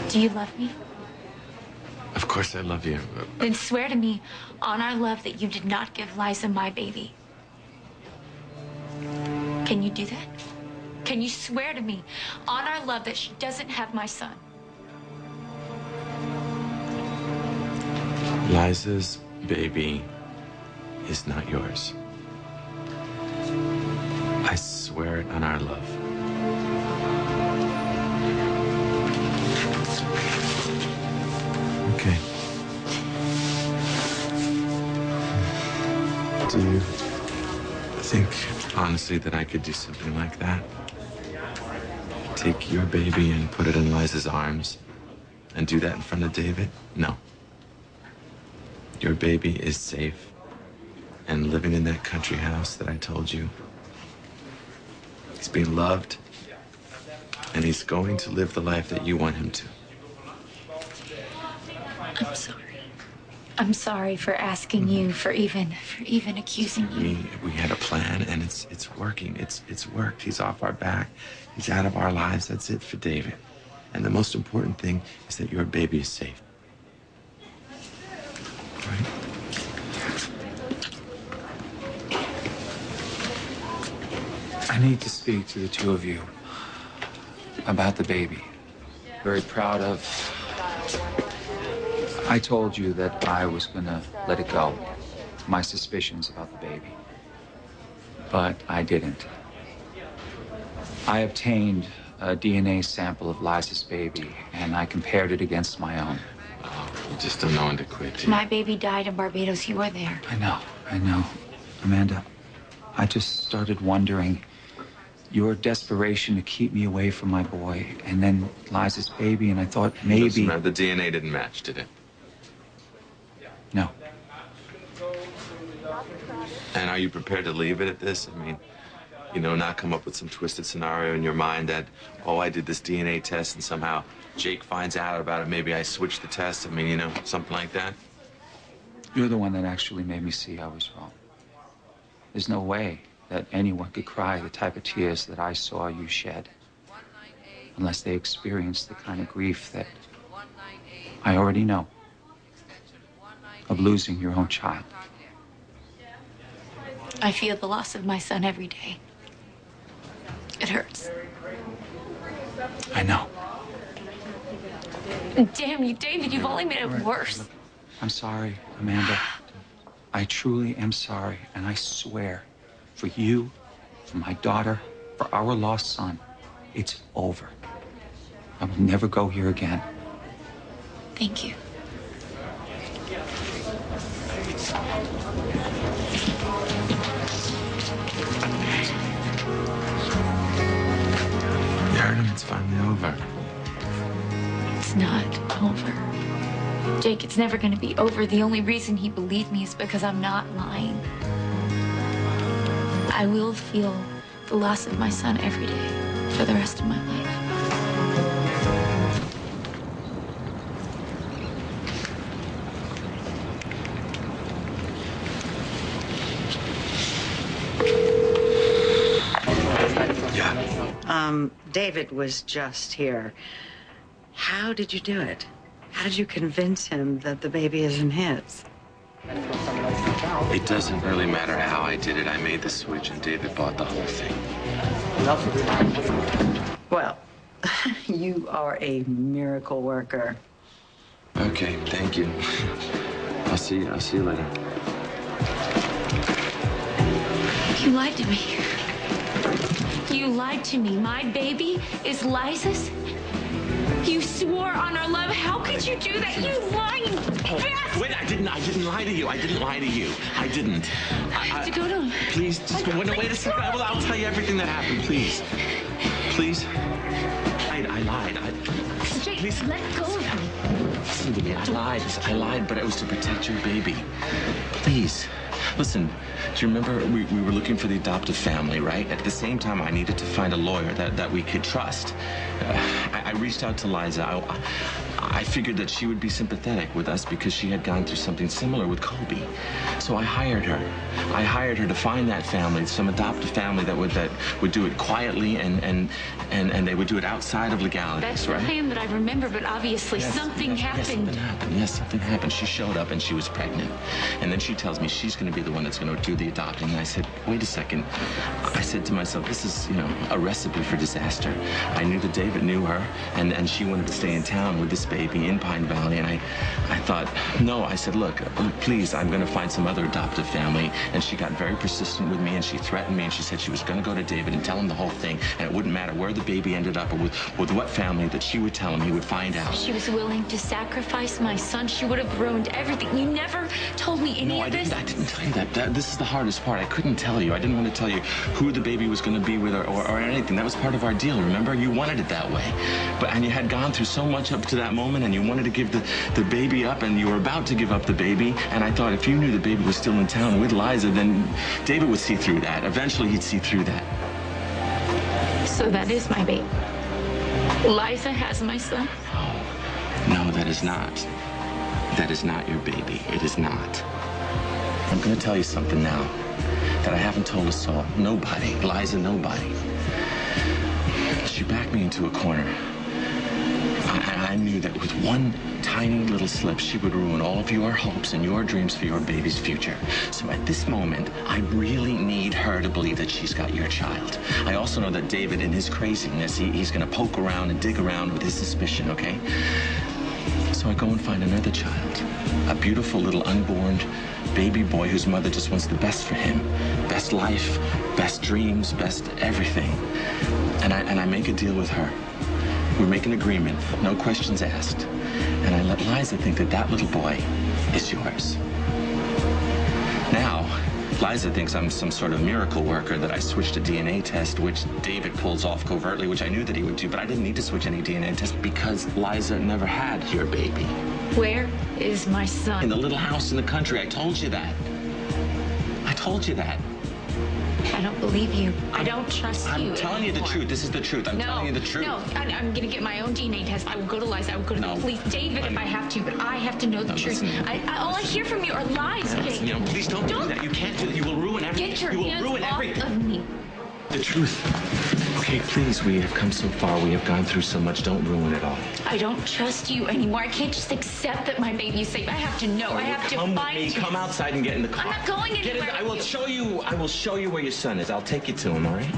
Do you love me? Of course I love you. Then swear to me on our love that you did not give Liza my baby. Can you do that? Can you swear to me on our love that she doesn't have my son? Liza's baby is not yours. I swear it on our love. Okay. Do you think, honestly, that I could do something like that? Take your baby and put it in Liza's arms and do that in front of David? No. Your baby is safe and living in that country house that I told you. He's being loved, and he's going to live the life that you want him to. I'm sorry. I'm sorry for asking you, for even accusing you. We had a plan, and it's working. It's worked. He's off our back. He's out of our lives. That's it for David. And the most important thing is that your baby is safe. Right? I need to speak to the two of you about the baby. Very proud of... I told you that I was gonna let it go, my suspicions about the baby. But I didn't. I obtained a DNA sample of Liza's baby, and I compared it against my own. Oh, you just don't know when to quit. My baby died in Barbados. You were there. I know. Amanda, I just started wondering your desperation to keep me away from my boy, and then Liza's baby, and I thought maybe... The DNA didn't match, did it? No. And are you prepared to leave it at this? I mean, you know, not come up with some twisted scenario in your mind that, oh, I did this DNA test and somehow Jake finds out about it. Maybe I switched the test. I mean, you know, something like that. You're the one that actually made me see I was wrong. There's no way that anyone could cry the type of tears that I saw you shed unless they experienced the kind of grief that I already know of losing your own child. I feel the loss of my son every day. It hurts. I know. Damn you, David, you've only made it worse. Look, I'm sorry, Amanda. I truly am sorry, and I swear, for you, for my daughter, for our lost son, it's over. I will never go here again. Thank you. You heard him. It's finally over. It's not over. Jake, it's never going to be over. The only reason he believed me is because I'm not lying. I will feel the loss of my son every day for the rest of my life. David was just here. How did you do it? How did you convince him that the baby isn't his? It doesn't really matter how I did it. I made the switch and David bought the whole thing. Well, you are a miracle worker. Okay, thank you. I'll see you later. You lied to me. You lied to me. My baby is Liza's. You swore on our love. How could you do that? You lying bastard! Wait, I didn't lie to you. I didn't lie to you. I didn't. I have to go to him. Please, just go. Wait a second. I'll tell you everything that happened. Please. Please. I lied. Jake, please. let go of me. Listen to me. I lied, but it was to protect your baby. Please. Listen, do you remember we were looking for the adoptive family, right? At the same time, I needed to find a lawyer that we could trust. I reached out to Liza. I figured that she would be sympathetic with us because she had gone through something similar with Colby. So I hired her. I hired her to find that family, some adoptive family that would do it quietly and they would do it outside of legalities, That's right? the plan that I remember, but obviously something happened. Yes, something happened. She showed up and she was pregnant. And then she tells me she's going to be the one that's going to do the adopting. And I said, wait a second. I said to myself, this is, a recipe for disaster. I knew that David knew her and she wanted to stay in town with this baby in Pine Valley. And I thought, no, I said, look, please, I'm going to find some other adoptive family. And she got very persistent with me and she threatened me and she said she was going to go to David and tell him the whole thing. And it wouldn't matter where the baby ended up or with what family that she would tell him, he would find out. She was willing to sacrifice my son. She would have ruined everything. You never told me any of this. I didn't tell you that. This is the hardest part. I couldn't tell you. I didn't want to tell you who the baby was going to be with or anything. That was part of our deal, remember? You wanted it that way. And you had gone through so much up to that moment and you wanted to give the baby up and you were about to give up the baby. And I thought if you knew the baby was still in town with Liza, then David would see through that. Eventually he'd see through that. So that is my baby. Liza has my son. No, that is not. That is not your baby. It is not. I'm going to tell you something now that I haven't told a soul. Nobody. Liza, nobody. She backed me into a corner. I knew that with one tiny little slip, she would ruin all of your hopes and your dreams for your baby's future. So at this moment, I really need her to believe that she's got your child. I also know that David, in his craziness, he's going to poke around and dig around with his suspicion, okay? So I go and find another child, a beautiful little unborn baby boy whose mother just wants the best for him. Best life, best dreams, best everything. And I make a deal with her. We make an agreement, no questions asked. And I let Liza think that little boy is yours. Now, Liza thinks I'm some sort of miracle worker, that I switched a DNA test, which David pulls off covertly, which I knew that he would do, but I didn't need to switch any DNA test because Liza never had your baby. Where is my son? In the little house in the country. I told you that. I told you that. I don't believe you. I don't trust you. I'm telling you the truth. This is the truth. I'm telling you the truth. No, I'm going to get my own DNA test. I will go to Liza. I will go to the police. David, if I have to, but I have to know the truth. All I hear from you are lies, okay? Please don't do that. You can't do that. You will ruin everything. Get your hands off of me. The truth. Okay, please, we have come so far. We have gone through so much. Don't ruin it all. I don't trust you anymore. I can't just accept that my baby is safe. I have to know. I have to find him. Come outside and get in the car. I'm not going anywhere. I will show you where your son is. I'll take you to him, all right?